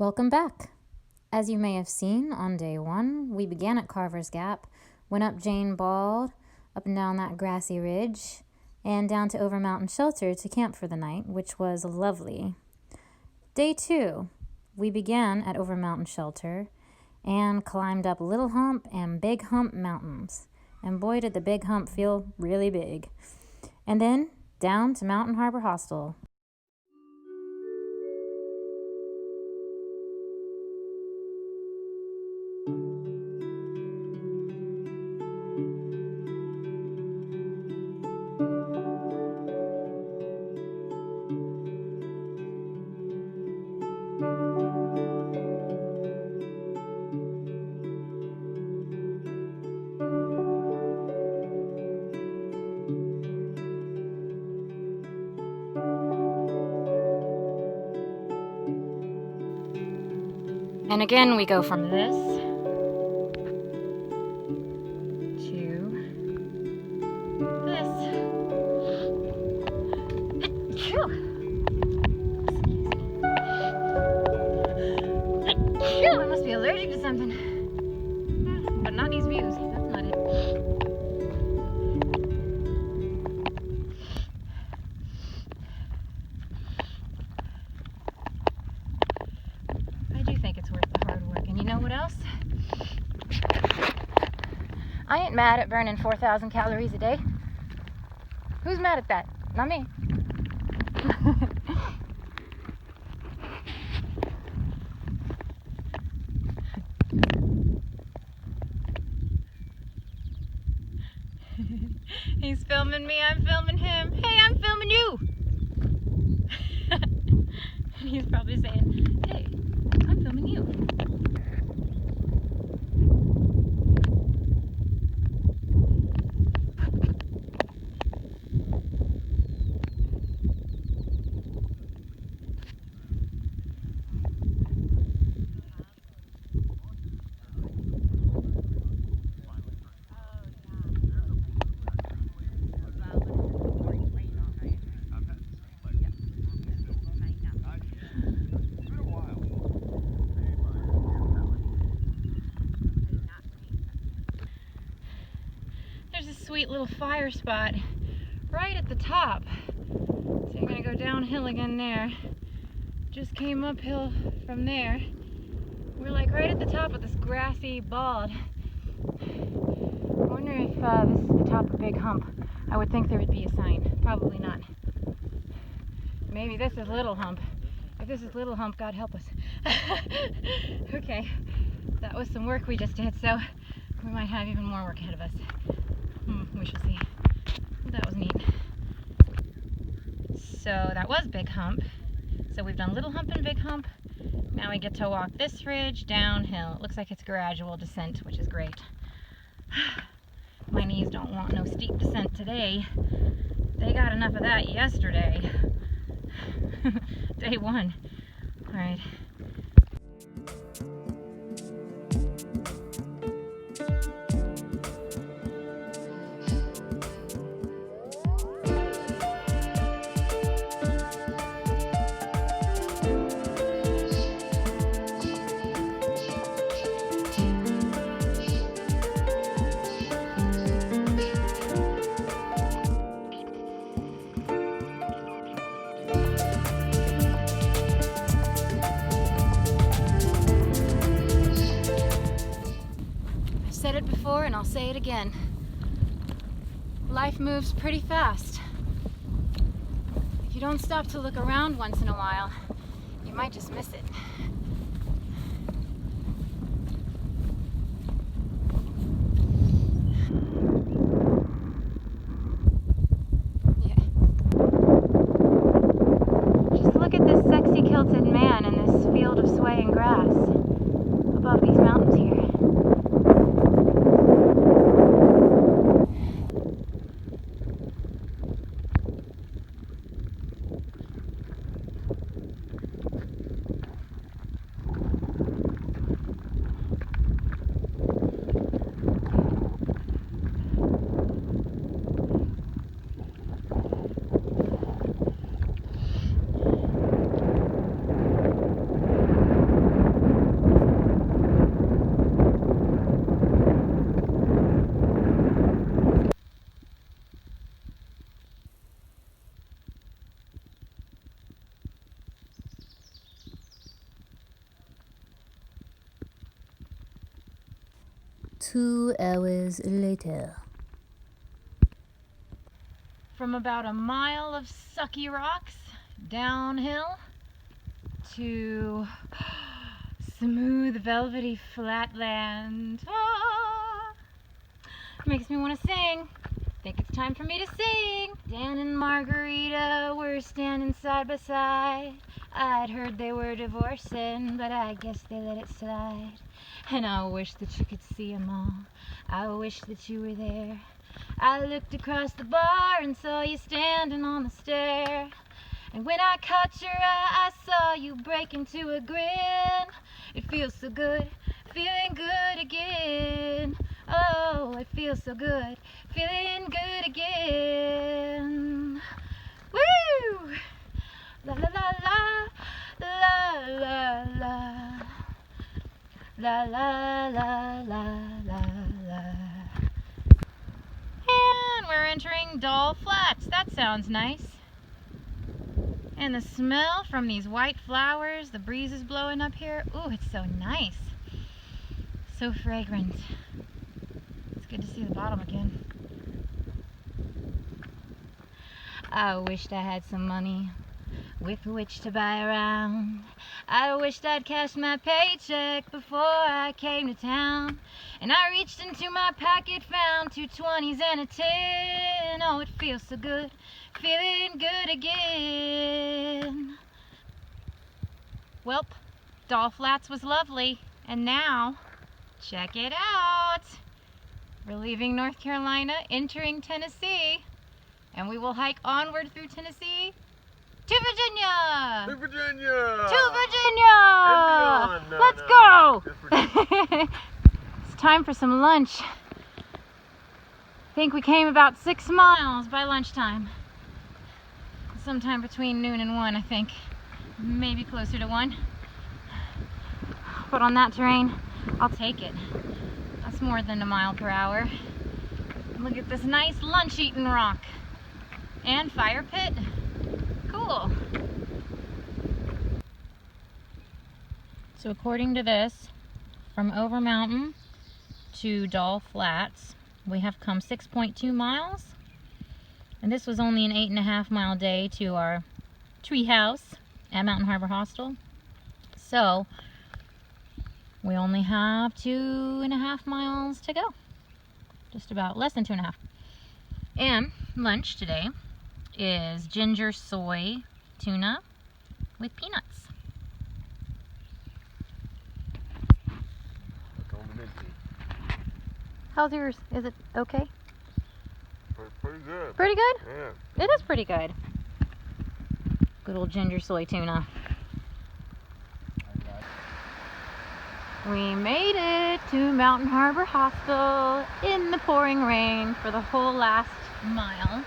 Welcome back. As you may have seen, on day one, we began at Carver's Gap, went up Jane Bald, up and down that grassy ridge, and down to Overmountain Shelter to camp for the night, which was lovely. Day two, we began at Overmountain Shelter and climbed up Little Hump and Big Hump mountains. And boy, did the Big Hump feel really big. And then down to Mountain Harbor Hostel. And again, we go from this to this. I must be allergic to something. But not these views. That's not it. I do think it's worth the hard work. And you know what else? I ain't mad at burning 4,000 calories a day. Who's mad at that? Not me. He's filming me, I'm filming him. Hey, I'm filming you! And he's probably saying, hey, I'm filming you. There's a sweet little fire spot right at the top. So you're gonna go downhill again there. Just came uphill from there. We're like right at the top of this grassy bald. I wonder if this is the top of Big Hump. I would think there would be a sign. Probably not. Maybe this is Little Hump. If this is Little Hump, God help us. Okay, that was some work we just did, so we might have even more work ahead of us. We shall see. That was neat. So that was Big Hump. So we've done Little Hump and Big Hump. Now we get to walk this ridge downhill. It looks like it's gradual descent, which is great. My knees don't want no steep descent today. They got enough of that yesterday. Day one. All right. Said it before and I'll say it again. Life moves pretty fast. If you don't stop to look around once in a while, you might just miss it. Yeah. Just look at this sexy kilted man in this field of swaying grass above these mountains here. 2 hours later. From about a mile of sucky rocks downhill to smooth, velvety flatland. Ah, makes me want to sing. Think it's time for me to sing. Dan and Margarita were standing side by side. I'd heard they were divorcing, but I guess they let it slide. And I wish that you could see them all. I wish that you were there. I looked across the bar and saw you standing on the stair. And when I caught your eye, I saw you break into a grin. It feels so good, feeling good again. Oh, it feels so good, feeling good again. Woo! La la la la, la la la. La la la la la la. And we're entering Doll Flats. That sounds nice. And the smell from these white flowers, the breeze is blowing up here. Ooh, it's so nice. So fragrant. It's good to see the bottom again. I wished I had some money with which to buy around. I wished I'd cashed my paycheck before I came to town. And I reached into my pocket, found 2 20s and a 10. Oh, it feels so good, feeling good again. Welp, Doll Flats was lovely, and now, check it out. We're leaving North Carolina, entering Tennessee, and we will hike onward through Tennessee to Virginia! To Virginia! To Virginia! And beyond. No, Let's no. go! It's time for some lunch. I think we came about 6 miles by lunchtime. Sometime between noon and 1, I think. Maybe closer to 1. But on that terrain, I'll take it. That's more than a mile per hour. Look at this nice lunch-eating rock. And fire pit. Cool. So according to this, from Overmountain to Doll Flats, we have come 6.2 miles. And this was only an 8.5 mile day to our tree house at Mountain Harbor Hostel. So we only have 2.5 miles to go. Just about, less than 2.5. And lunch today is ginger soy tuna with peanuts. How's yours? Is it okay? Pretty good. Pretty good? Yeah. It is pretty good. Good old ginger soy tuna. We made it to Mountain Harbor Hostel in the pouring rain for the whole last mile.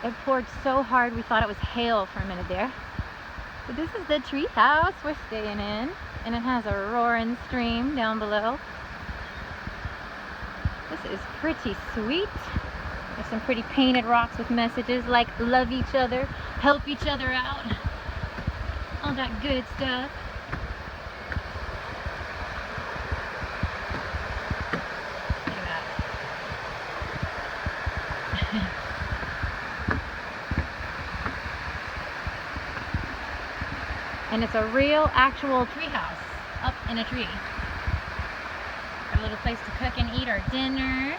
It poured so hard we thought it was hail for a minute there. But this is the tree house we're staying in, and it has a roaring stream down below. This is pretty sweet. There's some pretty painted rocks with messages like love each other, help each other out, all that good stuff. Look at that. And it's a real, actual tree house up in a tree. A little place to cook and eat our dinner.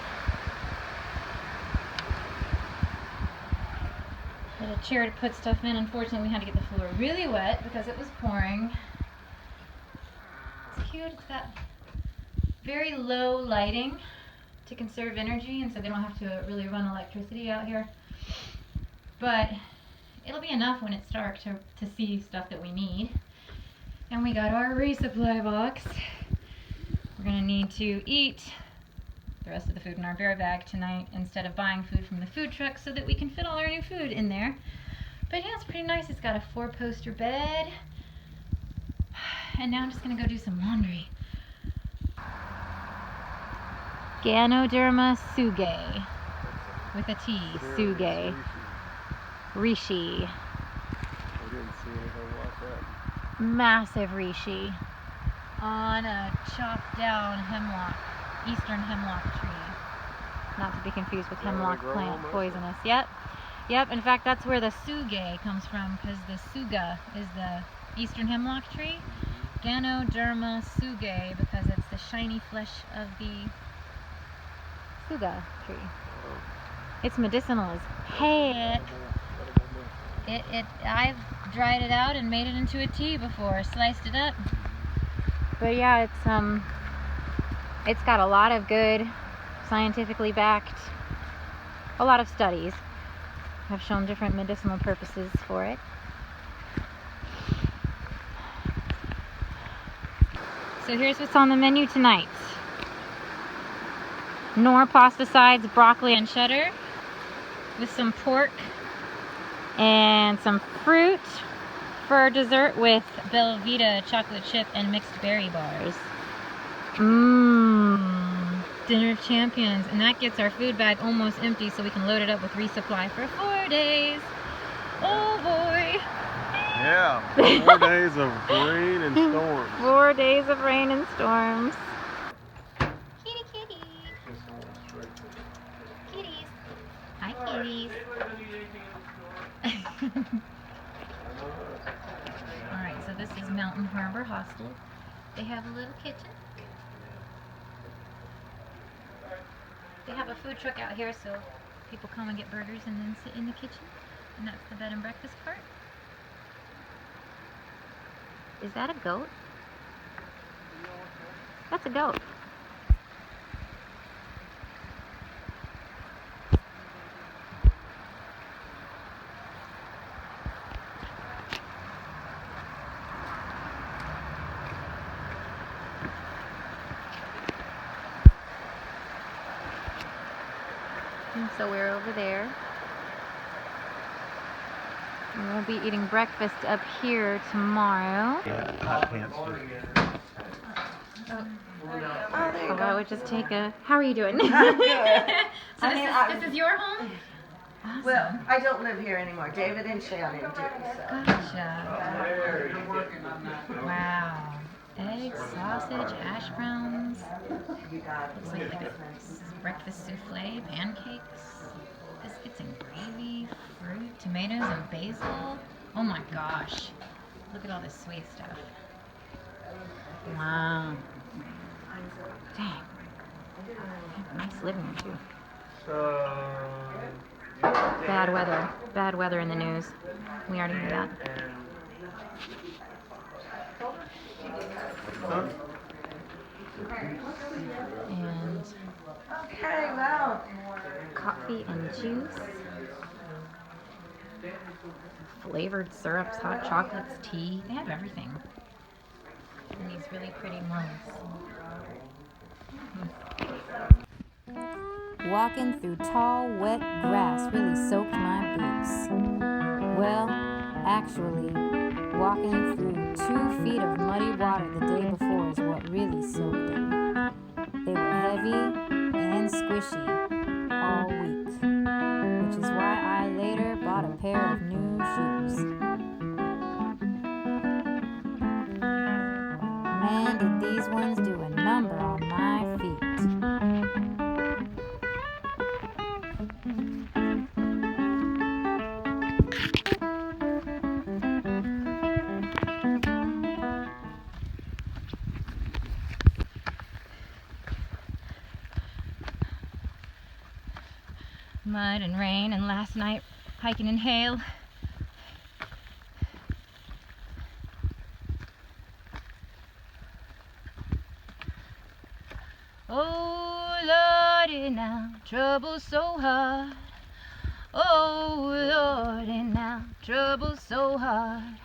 Little chair to put stuff in. Unfortunately, we had to get the floor really wet because it was pouring. It's cute. It's got very low lighting to conserve energy, and so they don't have to really run electricity out here. But it'll be enough when it's dark to see stuff that we need. And we got our resupply box. We're gonna need to eat the rest of the food in our bear bag tonight instead of buying food from the food truck so that we can fit all our new food in there. But yeah, it's pretty nice. It's got a 4-poster bed. And now I'm just gonna go do some laundry. Ganoderma tsugae with a T, tsugae. Reishi. I didn't see anything like that. Massive reishi on a chopped down hemlock eastern hemlock tree. Not to be confused with Yeah, hemlock they grow plant, them up. poisonous. Yep. Yep, in fact, that's where the sugae comes from, because the suga is the eastern hemlock tree. Ganoderma sugae, because it's the shiny flesh of the suga tree. It's medicinal as heck. I've dried it out and made it into a tea before, sliced it up. But yeah, it's got a lot of good, scientifically backed, a lot of studies have shown different medicinal purposes for it. So here's what's on the menu tonight. Knorr pasta sides, broccoli and cheddar, with some pork and some fruit for dessert with Belvita chocolate chip and mixed berry bars. Mmm, dinner of champions. And that gets our food bag almost empty so we can load it up with resupply for 4 days. Oh boy. Yeah, 4 days of rain and storms. 4 days of rain and storms. Kitty, kitty. Kitties. Hi, kitties. Alright, so this is Mountain Harbor Hostel. They have a little kitchen. They have a food truck out here, so people come and get burgers and then sit in the kitchen. And that's the bed and breakfast part. Is that a goat? That's a goat. And so we're over there. And we'll be eating breakfast up here tomorrow. Hot pants. So I would just take a... How are you doing? I'm good. So I this is your home? Awesome. Well, I don't live here anymore. David and Shannon do, so. Gotcha. Wow. Eggs, sausage, hash browns. You got it. Looks like a breakfast souffle, pancakes, biscuits and gravy, fruit, tomatoes and basil. Oh my gosh. Look at all this sweet stuff. Wow. Dang. Nice living room too. Bad weather. Bad weather in the news. We already knew that. And Okay, well. coffee and juice. Flavored syrups, hot chocolates, tea. They have everything. And these really pretty mugs. Walking through tall, wet grass really soaked my boots. Well, actually, walking through 2 feet of muddy water the day before is what really soaked them. They were heavy and squishy all week, which is why I later bought a pair of new shoes. Man, did these ones do a number on my feet. Mud and rain, and last night hiking in hail. Oh Lordy, now trouble's so hard. Oh Lordy, now trouble's so hard.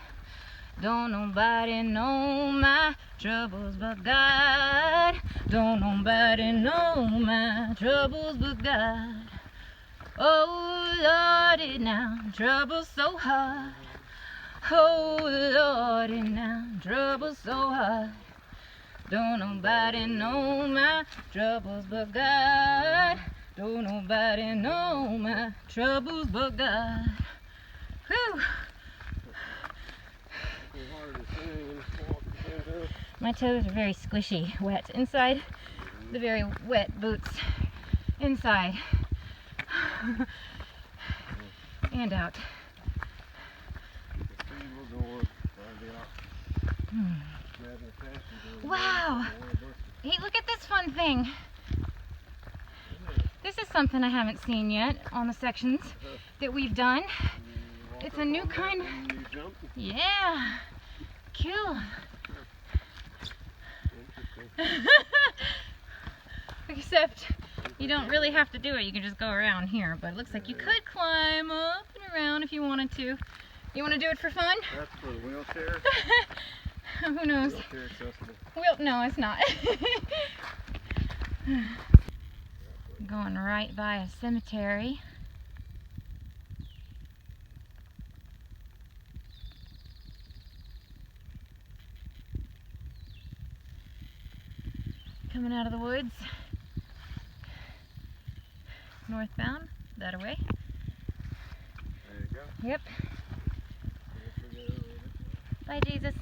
Don't nobody know my troubles but God. Don't nobody know my troubles but God. Oh Lordy, now trouble's so hard. Oh Lordy, now trouble's so hard. Don't nobody know my troubles but God. Don't nobody know my troubles but God. Whew. My toes are very squishy, wet inside. the very wet boots inside and out. Wow! Hey, look at this fun thing. This is something I haven't seen yet on the sections that we've done. It's a new kind. Yeah. Cool. Except you don't really have to do it. You can just go around here. But it looks like you could climb up and around if you wanted to. You want to do it for fun? That's for the wheelchair. Who knows? Wheelchair accessible. No, it's not. Going right by a cemetery. Coming out of the woods. Northbound, that way. There you go. Yep. Bye, Jesus.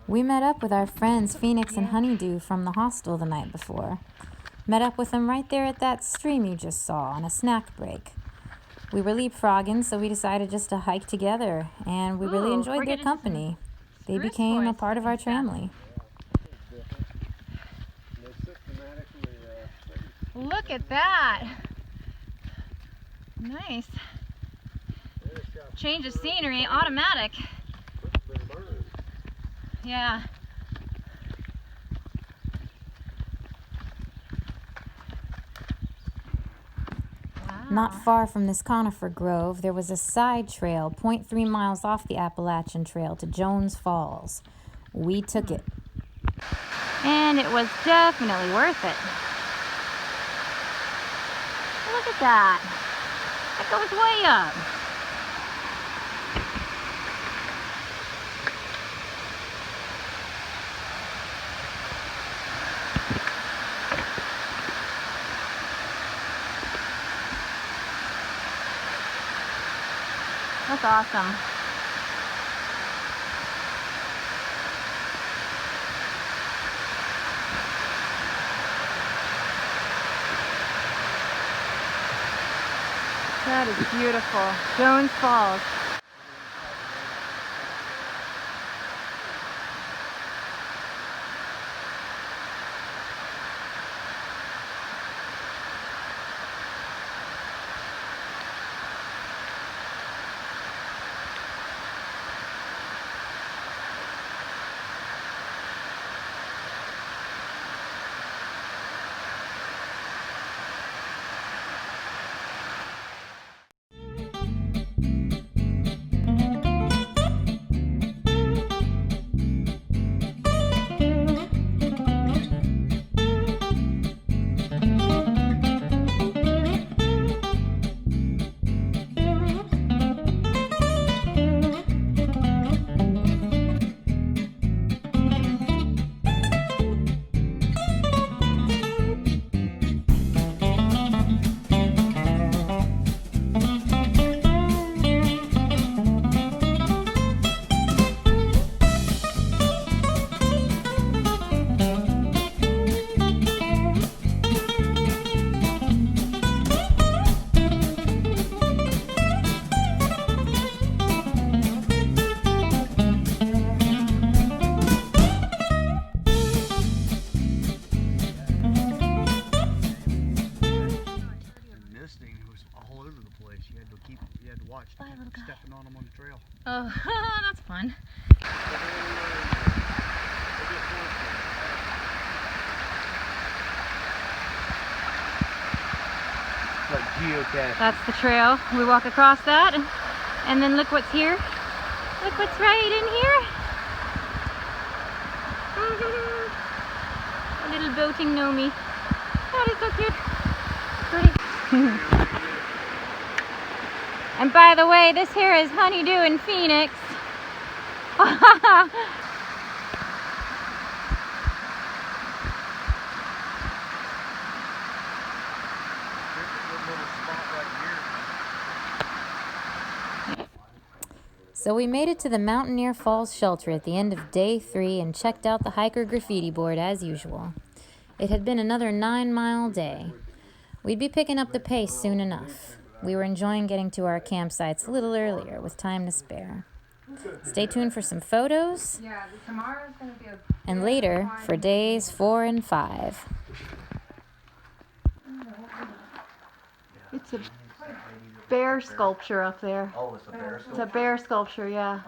We met up with our friends Phoenix and Honeydew from the hostel the night before. Met up with them right there at that stream you just saw on a snack break. We were leapfrogging, so we decided just to hike together, and we really enjoyed their company. They became a part of our family. Look at that. Nice. Change of scenery, automatic. Yeah. Wow. Not far from this conifer grove, there was a side trail 0.3 miles off the Appalachian Trail to Jones Falls. We took it. And it was definitely worth it. Look at that. That goes way up. That's awesome. That is beautiful. Jones Falls. You had to watch the people stepping on them on the trail. Oh, that's fun. Like geocaching. That's the trail. We walk across that, and then look what's here. Look what's right in here. A little boating Nomi. That is so cute. Pretty. And by the way, this here is Honeydew in Phoenix. Little spot right here. So we made it to the Mountaineer Falls shelter at the end of day 3 and checked out the hiker graffiti board as usual. It had been another 9-mile day. We'd be picking up the pace soon enough. We were enjoying getting to our campsites a little earlier with time to spare. Stay tuned for some photos, and later for days 4 and 5. It's a bear sculpture up there. Oh, it's a bear It's a bear sculpture, yeah.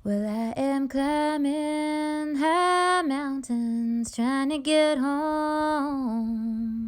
Well, I am climbing high mountains, trying to get home.